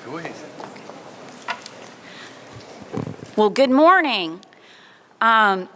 Go ahead. Well, good morning. I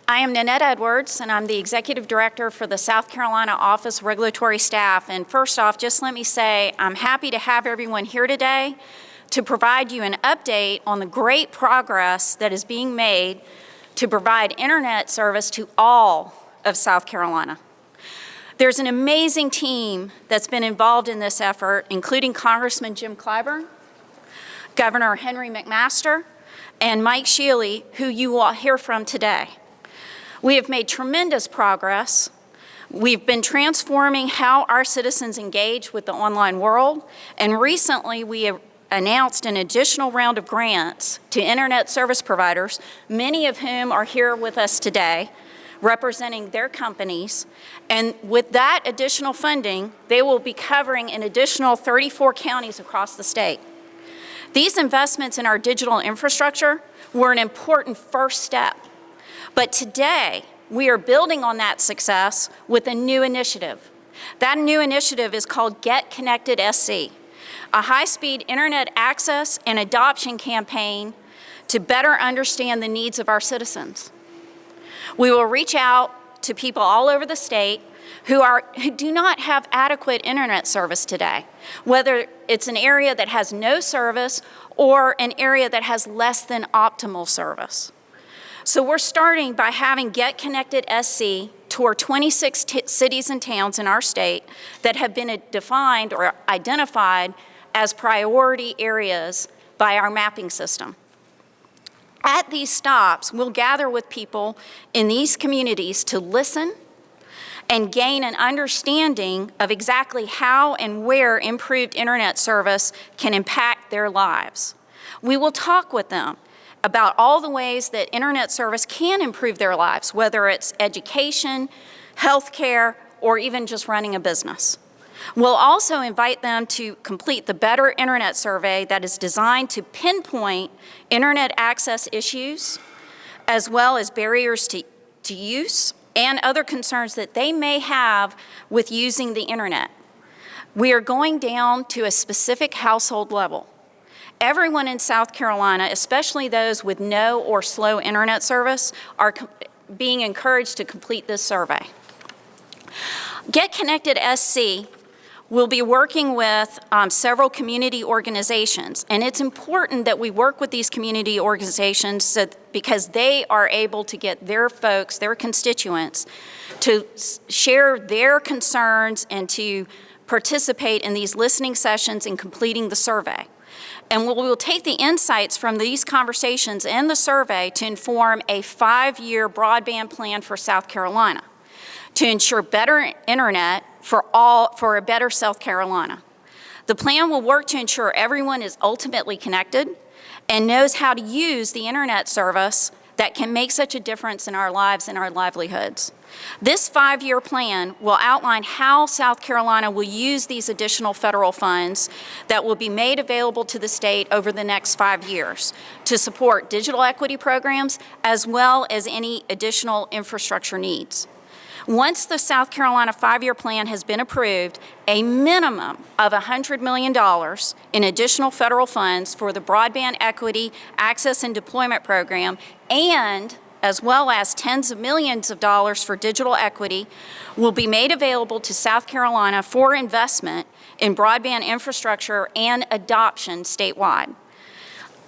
am Nanette Edwards, and I'm the Executive Director for the South Carolina Office of Regulatory Staff. And first off, just let me say I'm happy to have everyone here today to provide you an update on the great progress that is being made to provide internet service to all of South Carolina. There's an amazing team that's been involved in this effort, including Congressman Jim Clyburn, Governor Henry McMaster, and Mike Shealy, who you will hear from today. We have made tremendous progress. We've been transforming how our citizens engage with the online world, and recently we have announced an additional round of grants to internet service providers, many of whom are here with us today, representing their companies. And with that additional funding, they will be covering an additional 34 counties across the state. These investments in our digital infrastructure were an important first step. But today, we are building on that success with a new initiative. That new initiative is called GetConnectedSC, a high-speed internet access and adoption campaign to better understand the needs of our citizens. We will reach out to people all over the state who do not have adequate internet service today, whether it's an area that has no service or an area that has less than optimal service. So we're starting by having GetConnectedSC tour 26 cities and towns in our state that have been defined or identified as priority areas by our mapping system. At these stops, we'll gather with people in these communities to listen and gain an understanding of exactly how and where improved internet service can impact their lives. We will talk with them about all the ways that internet service can improve their lives, whether it's education, healthcare, or even just running a business. We'll also invite them to complete the Better Internet Survey that is designed to pinpoint internet access issues, as well as barriers to use and other concerns that they may have with using the internet. We are going down to a specific household level. Everyone in South Carolina, especially those with no or slow internet service, are being encouraged to complete this survey. GetConnectedSC will be working with several community organizations, and it's important that we work with these community organizations because they are able to get their folks, their constituents, to share their concerns and to participate in these listening sessions and completing the survey. And we will take the insights from these conversations and the survey to inform a 5-year broadband plan for South Carolina to ensure better internet for a better South Carolina. The plan will work to ensure everyone is ultimately connected and knows how to use the internet service that can make such a difference in our lives and our livelihoods. This 5-year plan will outline how South Carolina will use these additional federal funds that will be made available to the state over the next 5 years to support digital equity programs as well as any additional infrastructure needs. Once the South Carolina 5-year plan has been approved, a minimum of $100 million in additional federal funds for the Broadband Equity Access and Deployment Program, and as well as tens of millions of dollars for digital equity, will be made available to South Carolina for investment in broadband infrastructure and adoption statewide.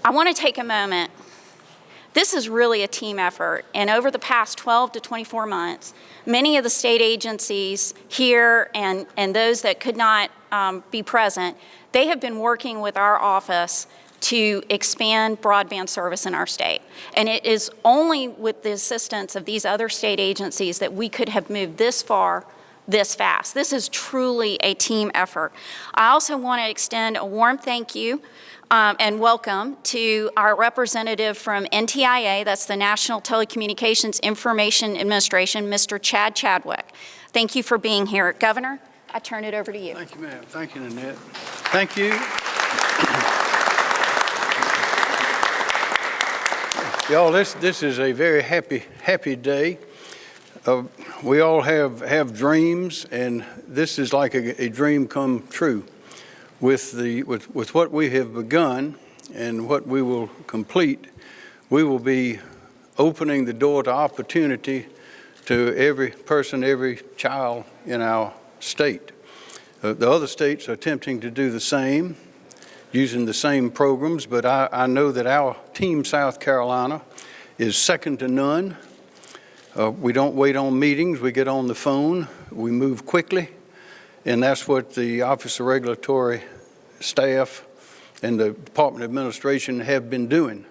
I want to take a moment. This is really a team effort, and over the past 12 to 24 months, many of the state agencies here and those that could not be present, they have been working with our office to expand broadband service in our state. And it is only with the assistance of these other state agencies that we could have moved this far, this fast. This is truly a team effort. I also want to extend a warm thank you and welcome to our representative from NTIA, that's the National Telecommunications Information Administration, Mr. Chad Chadwick. Thank you for being here. Governor, I turn it over to you. Thank you, ma'am. Thank you, Nanette. Thank you. Y'all, this is a very happy day. We all have dreams, and this is like a dream come true. with what we have begun and what we will complete, we will be opening the door to opportunity to every person, every child in our state. The other states are attempting to do the same, using the same programs, but I know that our team, South Carolina, is second to none. We don't wait on meetings. We get on the phone. We move quickly, and that's what the Office of Regulatory staff and the Department of Administration have been doing.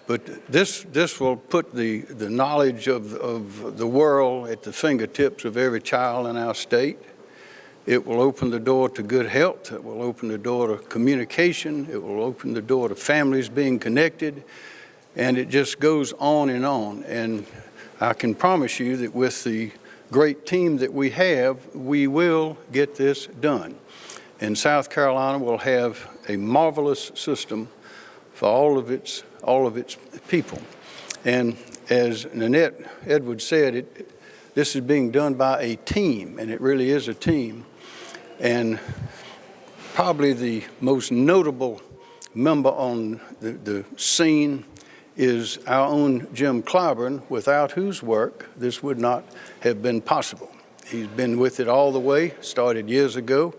But this will put the knowledge of the world at the fingertips of every child in our state. It will open the door to good health. It will open the door to communication. It will open the door to families being connected. And it just goes on. And I can promise you that with the great team that we have, we will get this done. And South Carolina will have a marvelous system for all of its people. And as Nanette Edwards said, this is being done by a team, and it really is a team. And probably the most notable member on the scene is our own Jim Clyburn, without whose work this would not have been possible. He's been with it all the way, started years ago,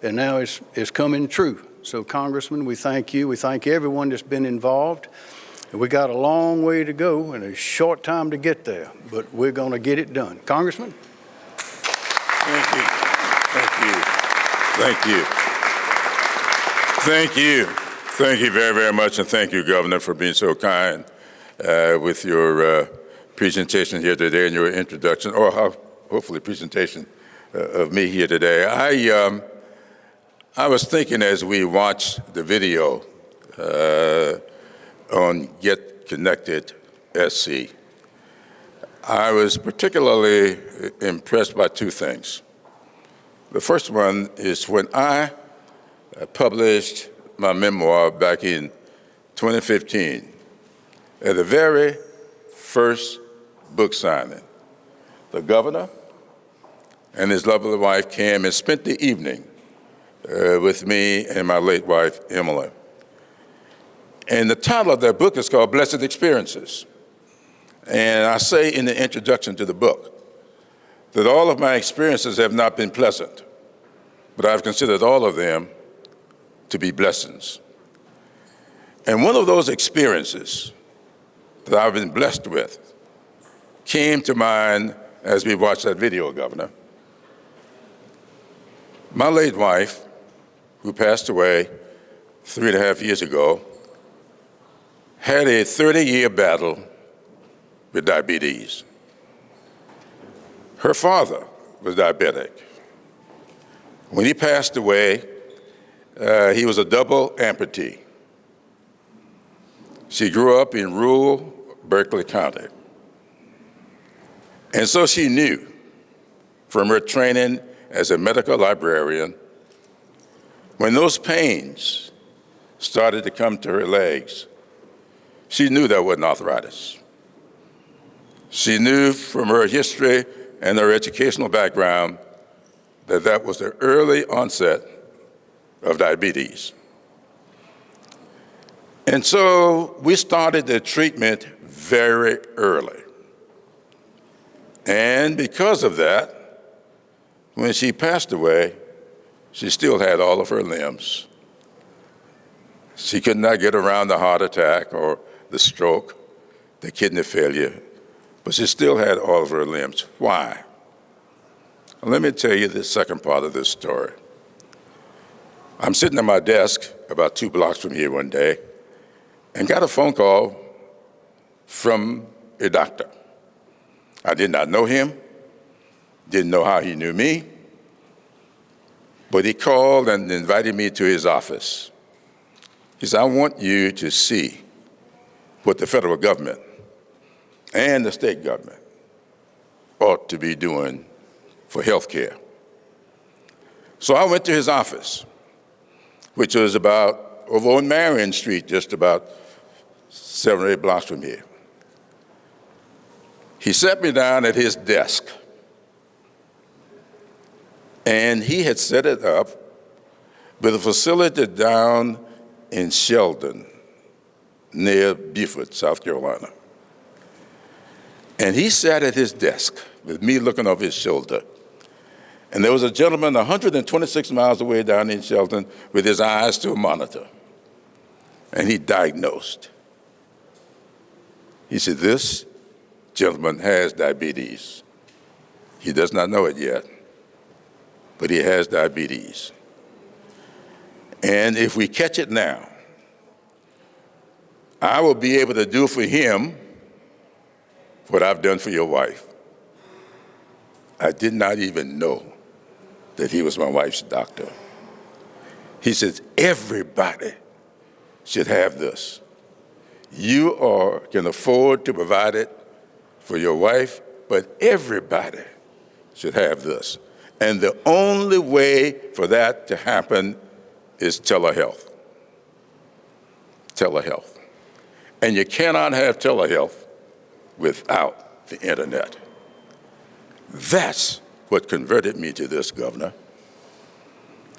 and now it's coming true. So, Congressman, we thank you. We thank everyone that's been involved. And we got a long way to go and a short time to get there, but we're going to get it done. Congressman? Thank you. Thank you. Thank you. Thank you. Thank you very, very much, and thank you, Governor, for being so kind with your presentation here today and your introduction, or hopefully presentation of me here today. I was thinking as we watched the video on GetConnectedSC, I was particularly impressed by two things. The first one is when I published my memoir back in 2015, at the very first book signing, the governor and his lovely wife came and spent the evening with me and my late wife, Emily. And the title of that book is called Blessed Experiences. And I say in the introduction to the book that all of my experiences have not been pleasant, but I've considered all of them to be blessings. And one of those experiences that I've been blessed with came to mind as we watched that video, Governor. My late wife, who passed away 3.5 years ago, had a 30-year battle with diabetes. Her father was diabetic. When he passed away, he was a double amputee. She grew up in rural Berkeley County. And so she knew from her training as a medical librarian, when those pains started to come to her legs, she knew that wasn't arthritis. She knew from her history and her educational background that that was the early onset of diabetes. And so we started the treatment very early. And because of that, when she passed away, she still had all of her limbs. She could not get around the heart attack or the stroke, the kidney failure, but she still had all of her limbs. Why? Let me tell you the second part of this story. I'm sitting at my desk about 2 blocks from here one day and got a phone call from a doctor. I did not know him, didn't know how he knew me, but he called and invited me to his office. He said, I want you to see what the federal government and the state government ought to be doing for health care. So I went to his office, which was about over on Marion Street, just about 7 or 8 blocks from here. He sat me down at his desk, and he had set it up with a facility down in Sheldon, near Beaufort, South Carolina. And he sat at his desk with me looking over his shoulder. And there was a gentleman 126 miles away down in Sheldon with his eyes to a monitor. And he diagnosed. He said, this gentleman has diabetes. He does not know it yet, but he has diabetes. And if we catch it now, I will be able to do for him what I've done for your wife. I did not even know that he was my wife's doctor. He says, everybody should have this. You can afford to provide it for your wife, but everybody should have this. And the only way for that to happen is telehealth. Telehealth. And you cannot have telehealth without the internet. That's what converted me to this, Governor.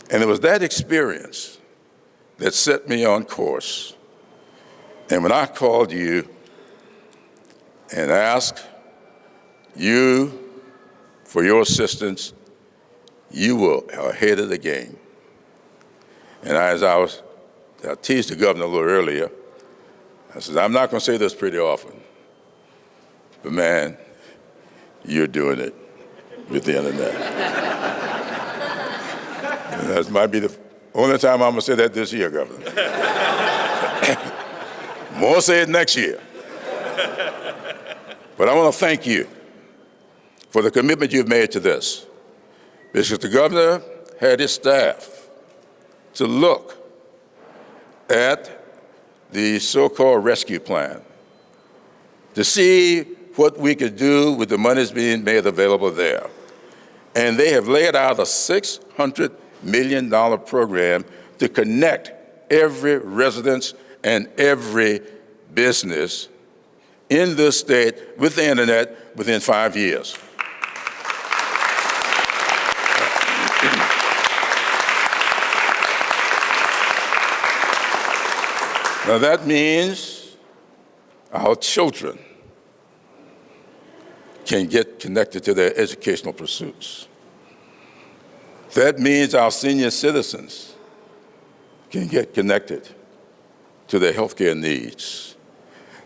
And it was that experience that set me on course. And when I called you and asked you for your assistance, you were ahead of the game. And I teased the governor a little earlier. I said, I'm not going to say this pretty often, but man, you're doing it with the internet. And that might be the only time I'm going to say that this year, Governor. More say it next year. But I want to thank you for the commitment you've made to this, because the governor had his staff to look at the so-called rescue plan to see what we could do with the monies being made available there. And they have laid out a $600 million program to connect every residence and every business in this state with the internet within 5 years. Now that means our children can get connected to their educational pursuits. That means our senior citizens can get connected to their healthcare needs.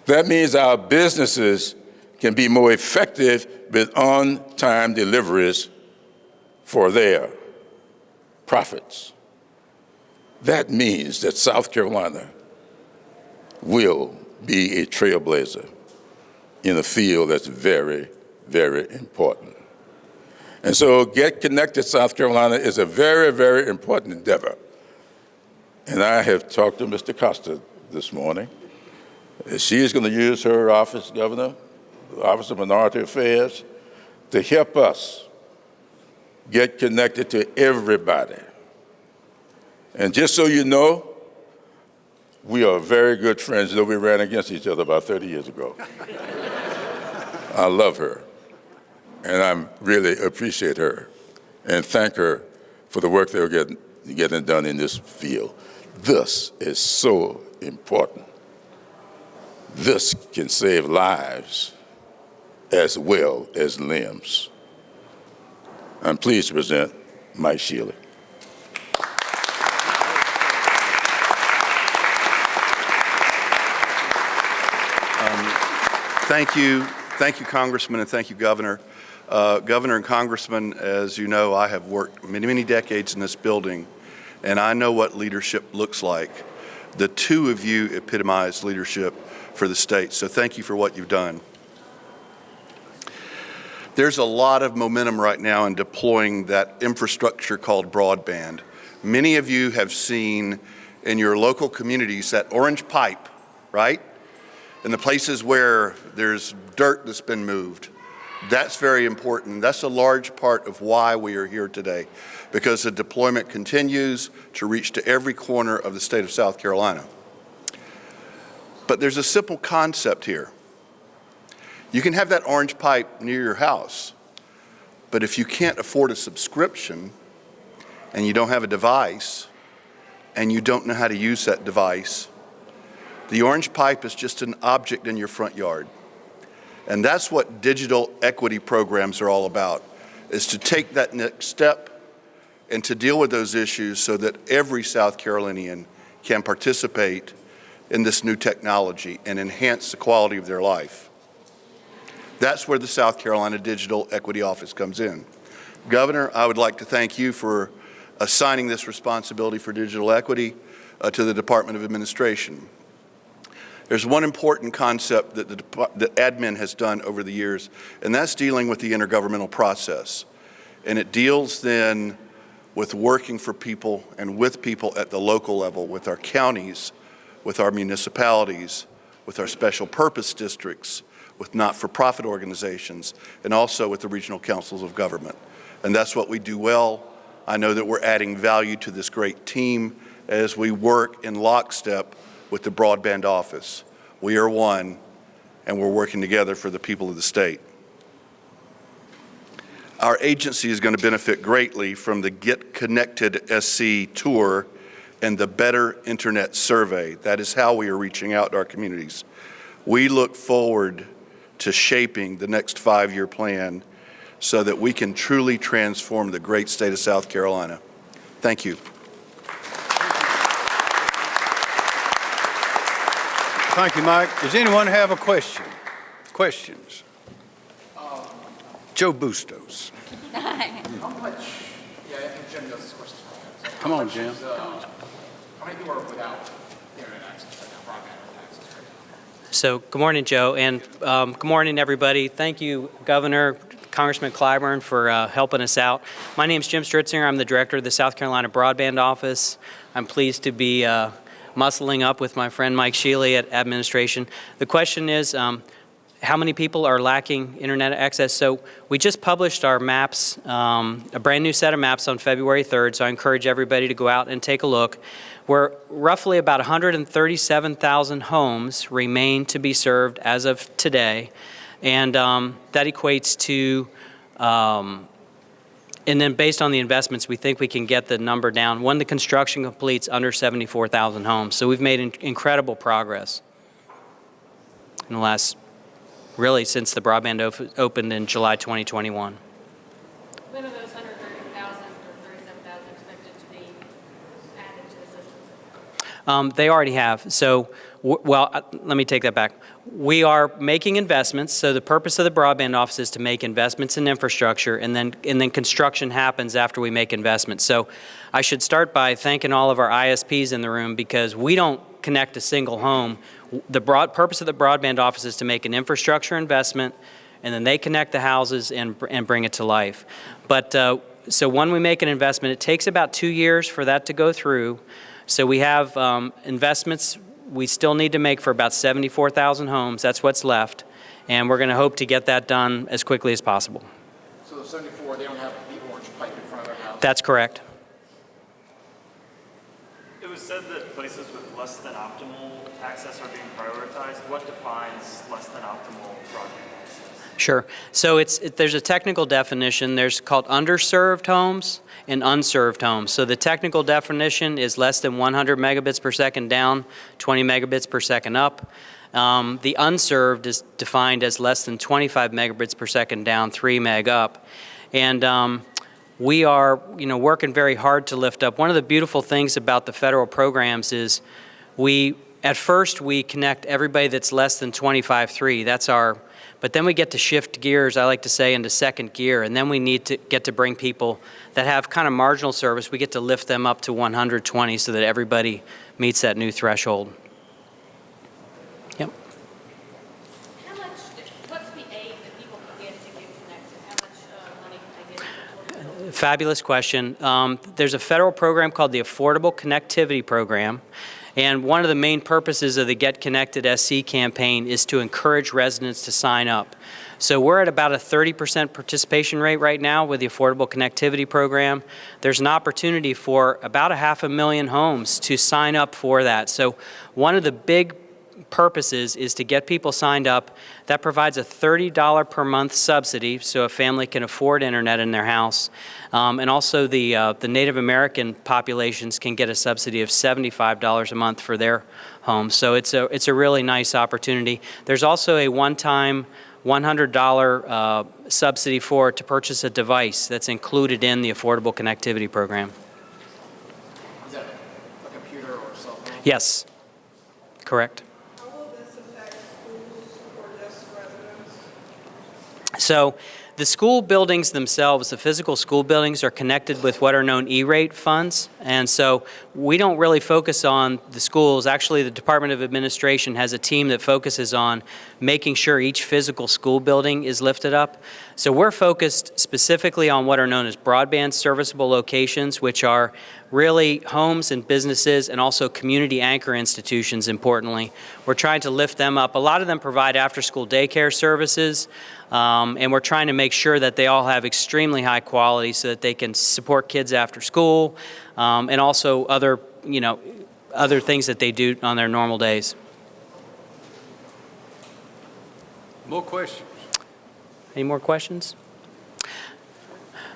That means our businesses can be more effective with on-time deliveries for their profits. That means that South Carolina will be a trailblazer in a field that's very, very important. And so Get Connected South Carolina is a very, very important endeavor. And I have talked to Mr. Costa this morning. She is going to use her office, Governor, the Office of Minority Affairs, to help us get connected to everybody. And just so you know, we are very good friends, though we ran against each other about 30 years ago. I love her, and I really appreciate her and thank her for the work they're getting done in this field. This is so important. This can save lives as well as limbs. I'm pleased to present Mike Shealy. Thank you, Congressman, and thank you, Governor. Governor and Congressman, as you know, I have worked many decades in this building, and I know what leadership looks like. The two of you epitomize leadership for the state, so thank you for what you've done. There's a lot of momentum right now in deploying that infrastructure called broadband. Many of you have seen in your local communities that orange pipe, right? In the places where there's dirt that's been moved. That's very important. That's a large part of why we are here today, because the deployment continues to reach to every corner of the state of South Carolina. But there's a simple concept here. You can have that orange pipe near your house, but if you can't afford a subscription and you don't have a device, and you don't know how to use that device, the orange pipe is just an object in your front yard. And that's what digital equity programs are all about, is to take that next step and to deal with those issues so that every South Carolinian can participate in this new technology and enhance the quality of their life. That's where the South Carolina Digital Equity Office comes in. Governor, I would like to thank you for assigning this responsibility for digital equity to the Department of Administration. There's one important concept that that admin has done over the years, and that's dealing with the intergovernmental process. And it deals then with working for people and with people at the local level, with our counties, with our municipalities, with our special purpose districts, with not-for-profit organizations, and also with the regional councils of government. And that's what we do well. I know that we're adding value to this great team as we work in lockstep with the broadband office. We are one, and we're working together for the people of the state. Our agency is going to benefit greatly from the GetConnectedSC tour and the Better Internet Survey. That is how we are reaching out to our communities. We look forward to shaping the next 5-year plan so that we can truly transform the great state of South Carolina. Thank you. Thank you, Mike. Does anyone have a question? Questions? Joe Bustos. How much, yeah, I think Jim knows this question. So Come on, Jim. how many people are without internet access right now, broadband access right now? So good morning, Joe, and good morning, everybody. Thank you, Governor, Congressman Clyburn, for helping us out. My name is Jim Stritzinger. I'm the director of the South Carolina Broadband Office. I'm pleased to be muscling up with my friend Mike Shealy at administration. The question is, how many people are lacking internet access? So we just published our maps, a brand new set of maps on February 3rd, so I encourage everybody to go out and take a look. Where roughly about 137,000 homes remain to be served as of today, and that equates to, and then based on the investments, we think we can get the number down when the construction completes under 74,000 homes. So we've made incredible progress in the last, really since the broadband opened in July 2021. When are those 130,000 or 37,000 expected to be added to the system? They already have. So, let me take that back. We are making investments. So the purpose of the broadband office is to make investments in infrastructure, and then construction happens after we make investments. So I should start by thanking all of our ISPs in the room, because we don't connect a single home. The purpose of the broadband office is to make an infrastructure investment, and then they connect the houses and bring it to life. But so when we make an investment, it takes about 2 years for that to go through. So we have investments we still need to make for about 74,000 homes. That's what's left. And we're going to hope to get that done as quickly as possible. So the 74, they don't have the orange pipe in front of their house? That's correct. It was said that places with less than optimal access are being prioritized. What defines less than optimal broadband access? Sure. So there's a technical definition. There's called underserved homes and unserved homes. So the technical definition is less than 100 megabits per second down, 20 megabits per second up. The unserved is defined as less than 25 megabits per second down, 3 meg up. And we are, working very hard to lift up. One of the beautiful things about the federal programs is at first we connect everybody that's less than 25.3. But then we get to shift gears, I like to say, into second gear, and then we need to get to bring people that have kind of marginal service. We get to lift them up to 120 so that everybody meets that new threshold. Yep. What's the aid that people can get to get connected? How much money can they get? Fabulous question. There's a federal program called the Affordable Connectivity Program. And one of the main purposes of the GetConnectedSC campaign is to encourage residents to sign up. So we're at about a 30% participation rate right now with the Affordable Connectivity Program. There's an opportunity for about 500,000 homes to sign up for that. So one of the big purposes is to get people signed up. That provides a $30 per month subsidy so a family can afford internet in their house. And also the Native American populations can get a subsidy of $75 a month for their homes. So it's a really nice opportunity. There's also a one-time $100 subsidy to purchase a device that's included in the Affordable Connectivity Program. Is that a computer or a cell phone? Yes, correct. How will this affect schools or just residents? So the school buildings themselves, the physical school buildings, are connected with what are known E-rate funds. And so we don't really focus on the schools. Actually, the Department of Administration has a team that focuses on making sure each physical school building is lifted up. So we're focused specifically on what are known as broadband serviceable locations, which are really homes and businesses and also community anchor institutions, importantly. We're trying to lift them up. A lot of them provide after-school daycare services, and we're trying to make sure that they all have extremely high quality so that they can support kids after school, and also other things that they do on their normal days. More questions? Any more questions?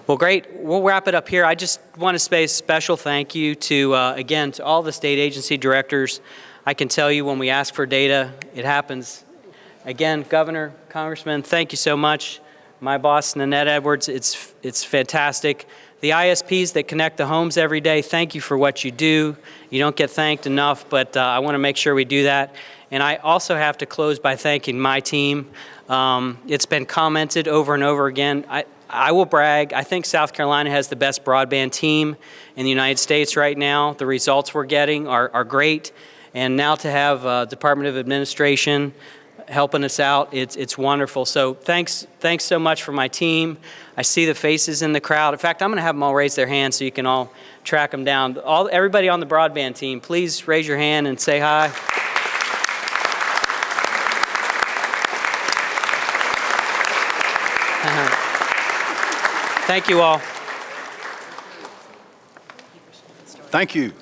Well, great. We'll wrap it up here. I just want to say a special thank you to, again, to all the state agency directors. I can tell you when we ask for data, it happens. Again, Governor, Congressman, thank you so much. My boss, Nanette Edwards, it's fantastic. The ISPs that connect the homes every day, thank you for what you do. You don't get thanked enough, but I want to make sure we do that. And I also have to close by thanking my team. It's been commented over and over again. I will brag. I think South Carolina has the best broadband team in the United States right now. The results we're getting are great. And now to have Department of Administration helping us out, it's wonderful. So thanks so much for my team. I see the faces in the crowd. In fact, I'm going to have them all raise their hands so you can all track them down. Everybody on the broadband team, please raise your hand and say hi. Thank you all. Thank you.